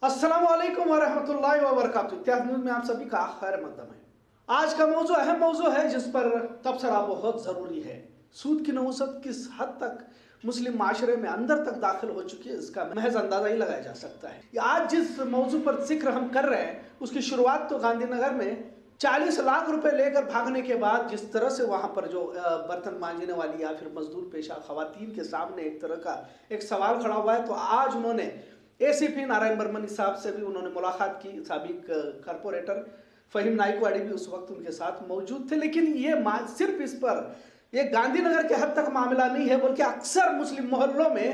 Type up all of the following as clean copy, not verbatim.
अस्सलामुअलैकुम वरहमतुल्लाहि वबरकातुहू। इत्तेहाद न्यूज़ में आप सभी का खैर मकदम है। आज का मौजू अहम मौजू है जिस पर तबसरा बहुत ज़रूरी है। सूद की नहुसत किस हद तक मुस्लिम माशरे में अंदर तक दाखिल हो चुकी है, इसका महज अंदाजा ही लगाया जा सकता है। आज जिस मौजू पर जिक्र हम कर रहे हैं उसकी शुरुआत तो गांधीनगर में 40 लाख रुपए लेकर भागने के बाद जिस तरह से वहां पर जो बर्तन मांजने वाली या फिर मजदूर पेशा खवातीन के सामने एक तरह का एक सवाल खड़ा हुआ है, तो आज उन्होंने एसीपी नारायण बर्मनी साहब से भी उन्होंने मुलाकात की। साबिक कारपोरेटर फहीम नाइकवाड़ी भी उस वक्त उनके साथ मौजूद थे। लेकिन ये सिर्फ इस पर ये गांधीनगर के हद तक मामला नहीं है, बल्कि अक्सर मुस्लिम मोहल्लों में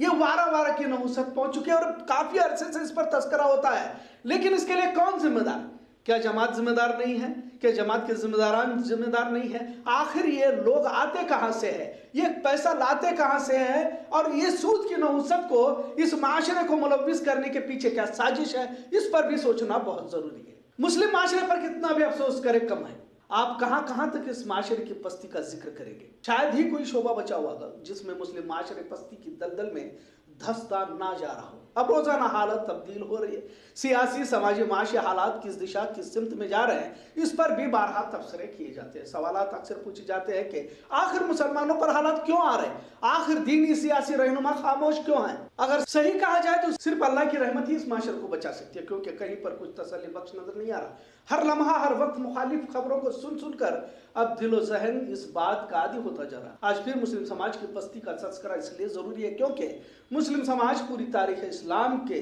ये वारा की नहुसत पहुंच चुकी है और काफी अरसे से इस पर तस्करा होता है। लेकिन इसके लिए कौन जिम्मेदार? क्या जमात जिम्मेदार नहीं है? क्या जमात के जिम्मेदारान जिम्मेदार नहीं है? आखिर ये लोग आते कहां से है, ये पैसा लाते कहां से है, और ये सूद की नहुसत को इस माशरे को मुलव्विस करने के पीछे क्या साजिश है, इस पर भी सोचना बहुत जरूरी है। मुस्लिम माशरे पर कितना भी अफसोस करे कम है। आप कहां कहां तक इस माशरे की पस्ती का जिक्र करेंगे? शायद ही कोई शोबा बचा हुआ होगा जिसमें मुस्लिम माशरे पस्ती की दलदल में धंसता ना जा रहा हो। अब रोजाना हालत तब्दील हो रही है। सियासी समाजी माशी हालात किस दिशा किस सिमत में जा रहे हैं, इस पर भी बारहा तबसरे किए जाते हैं। सवालात अक्सर पूछे जाते हैं कि आखिर मुसलमानों पर हालात क्यों आ रहे हैं, आखिर दीनी सियासी रहनुमा खामोश क्यों हैं? अगर सही कहा जाए तो सिर्फ अल्लाह की रहमत ही इस माशरे को बचा सकती है, क्योंकि कहीं पर कुछ तसल्ली बख्श नजर नहीं आ रहा। हर लम्हा हर वक्त मुखालिफ खबरों को सुन सुनकर अब दिलो जहन इस बात का आदी होता जा रहा। आज फिर मुस्लिम समाज की पस्ती का तस्करा इसलिए जरूरी है क्योंकि मुस्लिम समाज पूरी तारीख इस्लाम के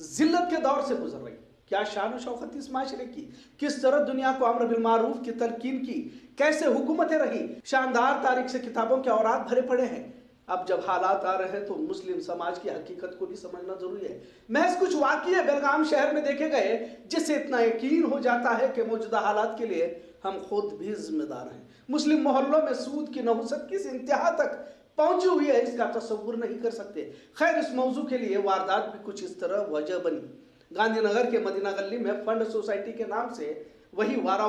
जिल्लत के दौर से गुजर रही। क्या शान शौकत इस माशरे की, किस तरह दुनिया को अम्र बिल मारूफ की तलकीन की, कैसे हुकूमतें रही, शानदार तारीख से किताबों के औरात भरे पड़े हैं। अब जब हालात आ रहे हैं तो मुस्लिम समाज की हकीकत को भी समझना जरूरी है। महज कुछ वाक़ये बेलगाम शहर में देखे गए जिससे इतना यकीन हो जाता है कि मौजूदा हालात के लिए हम खुद भी जिम्मेदार हैं। मुस्लिम मोहल्लों में सूद की नहुसत किस इंतहा तक पहुंची हुई है, इसका तसव्वुर नहीं कर सकते। खैर, इस मौजू के लिए वारदात भी कुछ इस तरह वजह बनी। गांधीनगर के मदीना गली में फंड सोसाइटी के नाम से वही वारा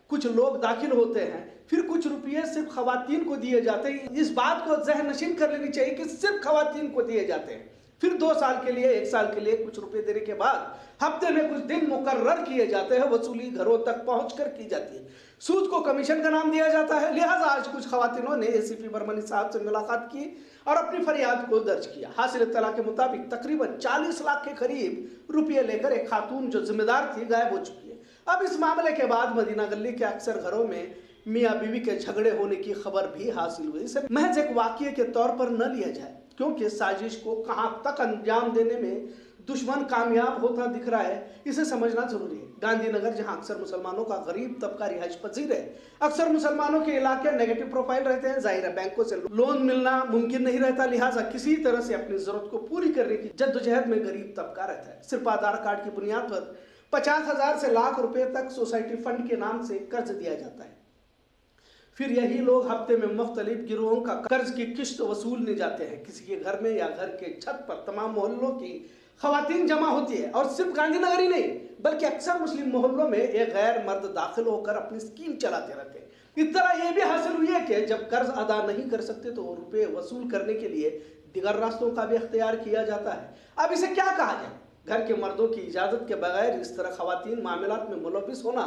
कुछ लोग दाखिल होते हैं, फिर कुछ रुपये सिर्फ खवातीन को दिए जाते हैं। इस बात को जहन नशीन कर लेनी चाहिए कि सिर्फ खवातीन को दिए जाते हैं। फिर 2 साल के लिए 1 साल के लिए कुछ रुपए देने के बाद हफ्ते में कुछ दिन मुकर्रर किए जाते हैं, वसूली घरों तक पहुंचकर की जाती है। सूद को कमीशन का नाम दिया जाता है। लिहाजा आज कुछ खवातीनों ने एसीपी बर्मनी साहब से मुलाकात की और अपनी फरियाद को दर्ज किया। हासिल इत्तला के मुताबिक तकरीबन 40 लाख के करीब रुपये लेकर एक खातून जो जिम्मेदार थी गायब हो चुकी है। अब इस मामले के बाद मदीना गली के अक्सर घरों में मियाँ बीवी के झगड़े होने की खबर भी हासिल हुई। इसे महज एक वाक़ये के तौर पर न लिया जाए, क्योंकि साजिश को कहां तक अंजाम देने में दुश्मन कामयाब होता दिख रहा है, इसे समझना जरूरी है। गांधीनगर, जहां अक्सर मुसलमानों का गरीब तबका रिहाइश पजीर है, अक्सर मुसलमानों के इलाके नेगेटिव प्रोफाइल रहते हैं, जाहिर है बैंकों से लोन मिलना मुमकिन नहीं रहता। लिहाजा किसी तरह से अपनी जरूरत को पूरी करने की जद्दोजहद में गरीब तबका रहता है। सिर्फ आधार कार्ड की बुनियाद पर 50,000 से लाख रुपए तक सोसाइटी फंड के नाम से कर्ज दिया जाता है। फिर यही लोग हफ्ते में मुख्तलिफ गिरोहों का कर्ज की किश्त वसूलने जाते हैं। किसी के घर में या घर के छत पर तमाम मोहल्लों की खवातीन जमा होती है, और सिर्फ गांधीनगर ही नहीं बल्कि अक्सर मुस्लिम मोहल्लों में एक गैर मर्द दाखिल होकर अपनी स्कीम चलाते रहते हैं। इस तरह यह भी हासिल हुई है कि जब कर्ज अदा नहीं कर सकते तो रुपए वसूल करने के लिए दिगर रास्तों का भी इख्तियार किया जाता है। अब इसे क्या कहा जाए? घर के मर्दों की इजाजत के बगैर इस तरह खवातीन मामलात में मुलव्विस होना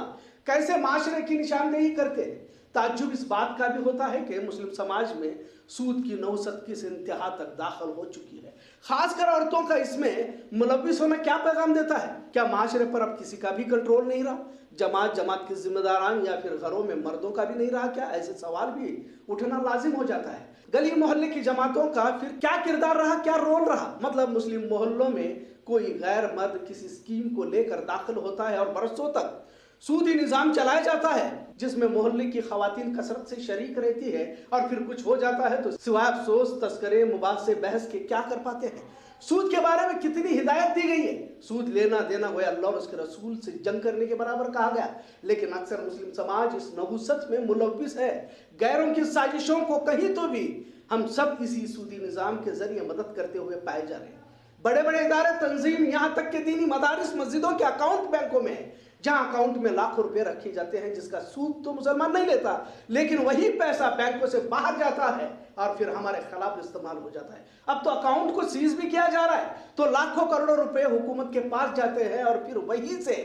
कैसे माशरे की निशानदेही करते हैं? ताज्जुब इस बात का भी होता है कि मुस्लिम समाज में सूद की नहुसत किस इंतहा तक दाखिल हो चुकी है। खासकर औरतों का इसमें मुलव्विस होना क्या पैगाम देता है? क्या माशरे पर अब किसी का भी कंट्रोल नहीं रहा? जमात के जिम्मेदारान या फिर घरों में मर्दों का भी नहीं रहा क्या? ऐसे सवाल भी उठना लाजिम हो जाता है। गली मोहल्ले की जमातों का फिर क्या किरदार रहा, क्या रोल रहा? मतलब मुस्लिम मोहल्लों में कोई गैर मर्द किसी स्कीम को लेकर दाखिल होता है और बरसों तक सूदी निजाम चलाया जाता है, जिसमें मोहल्ले की खवातीन कसरत से शरीक रहती है, और फिर कुछ हो जाता है तो सिवाय अफसोस, तस्करे, मुबासे, बहस के क्या कर पाते हैं? सूद के बारे में कितनी हिदायत दी गई है। सूद लेना देना गोया अल्लाह और उसके रसूल से जंग करने के बराबर कहा गया। लेकिन अक्सर मुस्लिम समाज इस नहुसत में मुलव्विस है। गैरों की साजिशों को कहीं तो भी हम सब इसी सूदी निजाम के जरिए मदद करते हुए पाए जा रहे हैं। बड़े बड़े इदारे, तंजीम, यहाँ तक के दीनी मदारिस, मस्जिदों के अकाउंट बैंकों में है, जहां अकाउंट में लाखों रुपए रखे जाते हैं, जिसका सूद तो मुसलमान नहीं लेता, लेकिन वही पैसा बैंकों से बाहर जाता है और फिर हमारे खिलाफ इस्तेमाल हो जाता है। अब तो अकाउंट को सीज भी किया जा रहा है, तो लाखों करोड़ों रुपए हुकूमत के पास जाते हैं और फिर वहीं से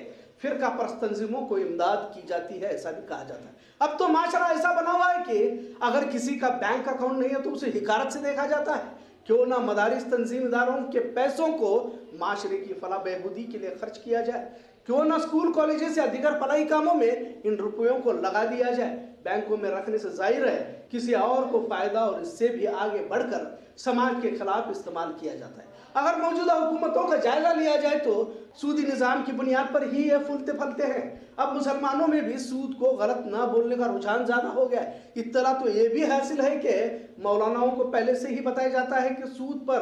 फिरका परस्त तंजीमों को इमदाद की जाती है, ऐसा भी कहा जाता है। अब तो माशरा ऐसा बना हुआ है कि अगर किसी का बैंक अकाउंट नहीं है तो उसे हिकारत से देखा जाता है। क्यों ना मदारिस तंजीम इदारों के पैसों को माशरे की फलाह बहबूदी के लिए खर्च किया जाए, क्यों ना स्कूल कॉलेजेस या दीगर फलाही कामों में इन रुपयों को लगा दिया जाए। बैंकों में रखने से जाहिर है किसी और को फायदा और इससे भी आगे बढ़कर समाज के खिलाफ इस्तेमाल किया जाता है। अगर मौजूदा हुकूमतों का जायजा लिया जाए तो सूदी निज़ाम की बुनियाद पर ही ये फूलते फलते हैं। अब मुसलमानों में भी सूद को गलत ना बोलने का रुझान ज़्यादा हो गया है। इत्तला तो ये भी हासिल है कि मौलानाओं को पहले से ही बताया जाता है कि सूद पर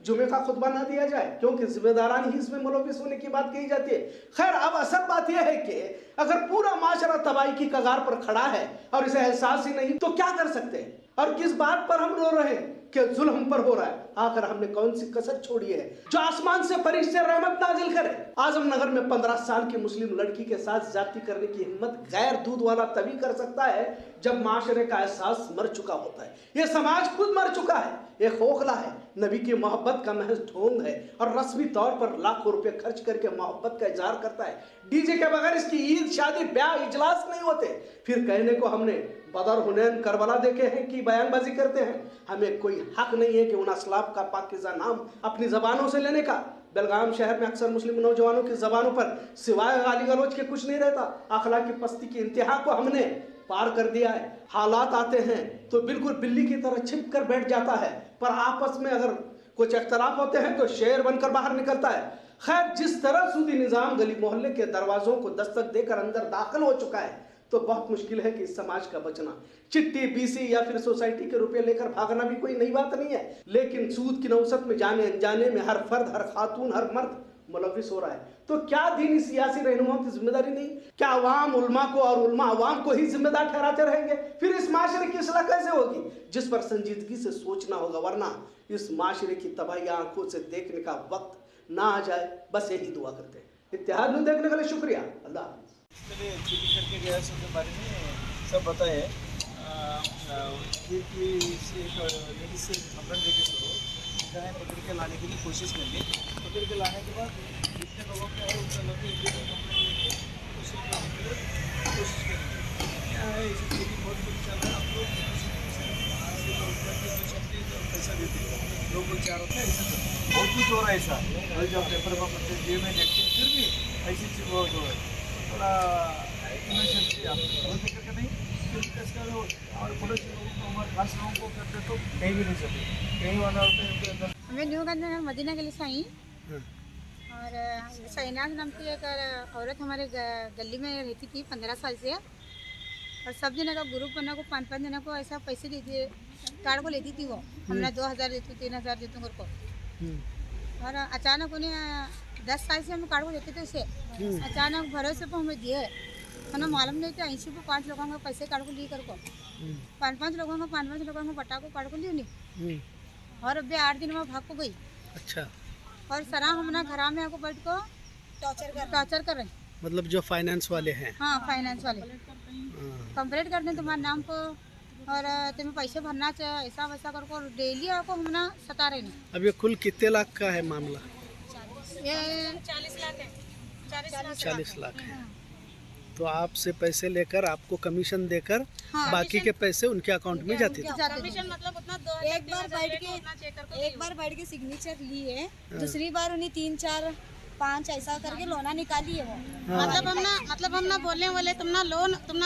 जुमे का खुतबा ना दिया जाए, क्योंकि जिम्मेदारान ही इसमें मुलविस होने की बात कही जाती है। खैर, अब असल बात यह है कि अगर पूरा माशरा तबाही की कगार पर खड़ा है और इसे एहसास ही नहीं तो क्या कर सकते हैं? और किस बात पर हम रो रहे हैं कि जुल्म हम पर हो रहा है? आखिर हमने कौन सी कसर छोड़ी है जो आसमान से फरिश्ते रहमत नाजिल करे? आजमनगर में 15 साल की मुस्लिम लड़की के साथ ज्यादती करने की हिम्मत गैर दूध वाला तभी कर सकता है जब माशरे का एहसास मर चुका होता है। ये समाज खुद मर चुका है, ये खोखला है, नबी की मोहब्बत का महज ढोंग है और रस्मी तौर पर लाखों रुपए खर्च करके मोहब्बत का इजहार करता है। डीजे के बगैर इसकी ईद, शादी, ब्याह, इजलास नहीं होते। फिर कहने को हमने बदर, हुनैन, करबला देखे हैं कि बयानबाजी करते हैं। हमें कोई हक नहीं है कि उन असलाफ का पाकीज़ा नाम अपनी ज़बानों से लेने का। बेलगाम शहर में अक्सर मुस्लिम नौजवानों की ज़बानों पर सिवाय गाली गलौज के कुछ नहीं रहता। अखलाक की पस्ती की इंतहा को हमने पार कर दिया है। हालात आते हैं तो बिल्कुल बिल्ली की तरह छिप कर बैठ जाता है, पर आपस में अगर कुछ इख्तलाफ होते हैं तो शेर बनकर बाहर निकलता है। खैर, जिस तरह सूदी निज़ाम गली मोहल्ले के दरवाजों को दस्तक देकर अंदर दाखिल हो चुका है तो बहुत मुश्किल है कि इस समाज का बचना। चिट्ठी, बीसी या फिर सोसाइटी के रुपए लेकर भागना भी कोई नई बात नहीं है, लेकिन सूद की नौसत में जाने अनजाने में हर फर्द, हर खातून, हर मर्द मुलविस हो रहा है। तो क्या दीनी सियासी रहनुमाओं की जिम्मेदारी नहीं? क्या अवाम उल्मा को और उल्मा अवाम को ही जिम्मेदार ठहराते रहेंगे? फिर इस माशरे की इस्लाह कैसे होगी, जिस पर संजीदगी से सोचना होगा, वरना इस माशरे की तबाही आंखों से देखने का वक्त ना आ जाए। बस यही दुआ करते हैं। इत्तेहाद न्यूज़ देखने के लिए शुक्रिया। अल्लाह हाफ़िज़। पहले चीटी करके गया सबके बारे में सब बताए कि एक लेडीज से कंप्लेंट देके तो गाय पकड़ के लाने के लिए कोशिश करेंगे। पकड़ के लाने के बाद जितने लोगों को है उनसे लोग कोशिश करेंगे। क्या है, इसी खेती बहुत कुछ चल रहा है। आप लोग पैसा देते हैं, लोग को चार होता है, ऐसा बहुत कुछ हो रहा है। ऐसा और जब पेपर पर पढ़ते जेब में देखते हैं फिर भी ऐसी चीज़ बहुत हो रहा है। थोड़ा नहीं और पड़ोसी लोगों को हमारे खास लोगों को करते तो कहीं भी नहीं सकते, कहीं वाला होता है उनके अंदर। हमें न्यूगंज में मदीना के लिए साई और शहनाज नाम की एक औरत हमारे गली में रहती थी 15 साल से, और सब जने का ग्रुप बना को 5-5 जने को ऐसा पैसे देती कार्ड को लेती थी। वो हमने 2000 देती, 3000 देती घर को। और अचानक उन्हें 10 साल से हम कार्ड को देते थे उसे, अचानक भरोसे पर हमें दिए। हमें मालूम नहीं था, ऐसे को 5 लोगों का पैसे कार्ड को ली कर को 5-5 लोगों का 5-5 लोगों का बटा को कार्ड को ली नहीं। और अब 8 दिन में भाग को गई। अच्छा। और सरा हमने घर में आको बैठ को टॉर्चर कर रहे। मतलब जो फाइनेंस वाले हैं? हाँ, फाइनेंस वाले कंप्लेंट करते हैं तुम्हारे नाम को और तुम्हें पैसे भरना चाहिए, ऐसा वैसा करको डेली आपको हमने सता रहे। अब ये कुल कितने लाख का है मामला? ये 40 लाख है। 40 लाख है। तो आपसे पैसे लेकर आपको कमीशन देकर बाकी के पैसे उनके अकाउंट में जाते थे? कमीशन मतलब उतना 2000 एक बार बैठ के सिग्नेचर लिए, दूसरी बार उन्हें 3-4-5 ऐसा करके लोना निकाली है वो। मतलब हम ना बोलने वाले तुमना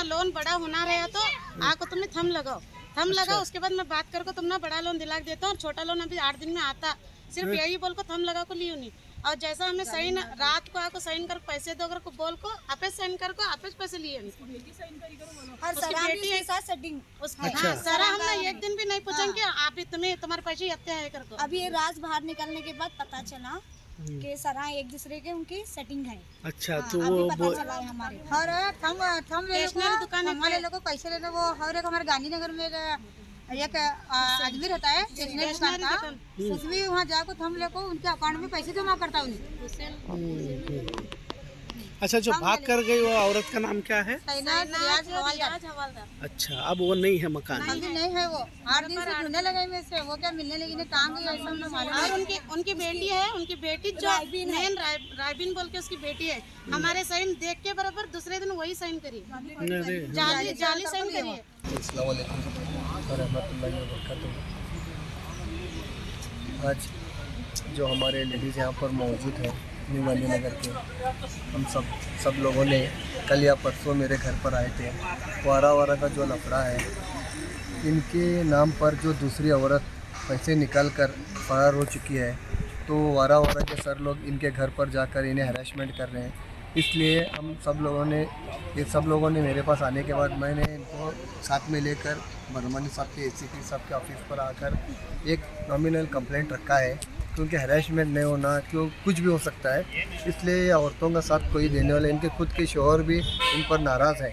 लोन बड़ा होना रहा तो आको तुमने थम लगाओ। उसके बाद मैं बात करके तुमने बड़ा लोन दिला देता हूँ और छोटा लोन अभी 8 दिन में आता। सिर्फ यही बोल को थम लगा को लियो नहीं। और जैसा हमें साइन रात को आको साइन कर पैसे दो अगर को बोल को आपे साइन कर को आपे पैसे लिए और सरा भी के साथ सेटिंग। हाँ, सरा हमने एक दिन भी नहीं पूछा कि आप तुम्हारे पैसे हत्या है कर को। अभी ये राज बाहर निकलने के बाद पता चला कि सरा एक दूसरे के उनकी सेटिंग है। अच्छा। तो अभी पता चला है हमारे। और थम दुकान हमारे लोगों को पैसे लेने वो और एक हमारे गांधीनगर में एक आदमी रहता है स्टेशनरी दुकान का, उसमें वहाँ जाकर हम लोग को उनके अकाउंट में पैसे जमा करता उन्हें। अच्छा, जो भाग कर गई वो औरत का नाम क्या है? रियाज हवालदार। अच्छा, अब वो नहीं है मकान? अभी नहीं है वो, 8 दिन से ढूंढने लगे में से, वो क्या मिलने लगी, कहाँ गई ऐसा हमने मालूम और नहीं। उनकी बेटी है, उनकी बेटी जो नैन रायबिन बोल के उसकी बेटी है, हमारे साइन देख के बराबर दूसरे दिन वही साइन करी, जाली साइन करी है। अस्सलाम वालेकुम रहमतुल्लाहि व बरकातुहू। आज जो हमारे लेडीज़ यहाँ पर मौजूद है न्यू गांधीनगर के, हम सब लोगों ने कल या परसों मेरे घर पर आए थे। वारा का जो लफड़ा है, इनके नाम पर जो दूसरी औरत पैसे निकाल कर फरार हो चुकी है, तो वारा के सर लोग इनके घर पर जाकर इन्हें हरासमेंट कर रहे हैं। इसलिए हम सब लोगों ने मेरे पास आने के बाद मैंने इनको साथ में लेकर बर्मनी साहब के ACP साहब के ऑफिस पर आकर एक नॉमिनल कंप्लेंट रखा है, क्योंकि हरासमेंट नहीं होना, क्यों कुछ भी हो सकता है। इसलिए औरतों का साथ कोई देने वाले, इनके खुद के शौहर भी इन पर नाराज़ है,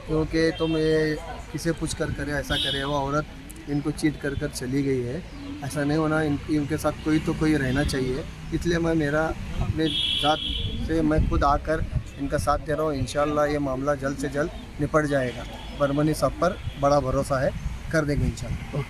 क्योंकि तुम ये किसे पूछ कर करे, ऐसा करे। वो औरत इनको चीट कर चली गई है, ऐसा नहीं होना। इनके साथ कोई रहना चाहिए। इसलिए मैं अपने ज़ात से मैं खुद आकर इनका साथ दे रहा हूँ। इंशाल्लाह ये मामला जल्द से जल्द निपट जाएगा। बर्मनी साहब पर बड़ा भरोसा है, कर देंगे इंशाल्लाह।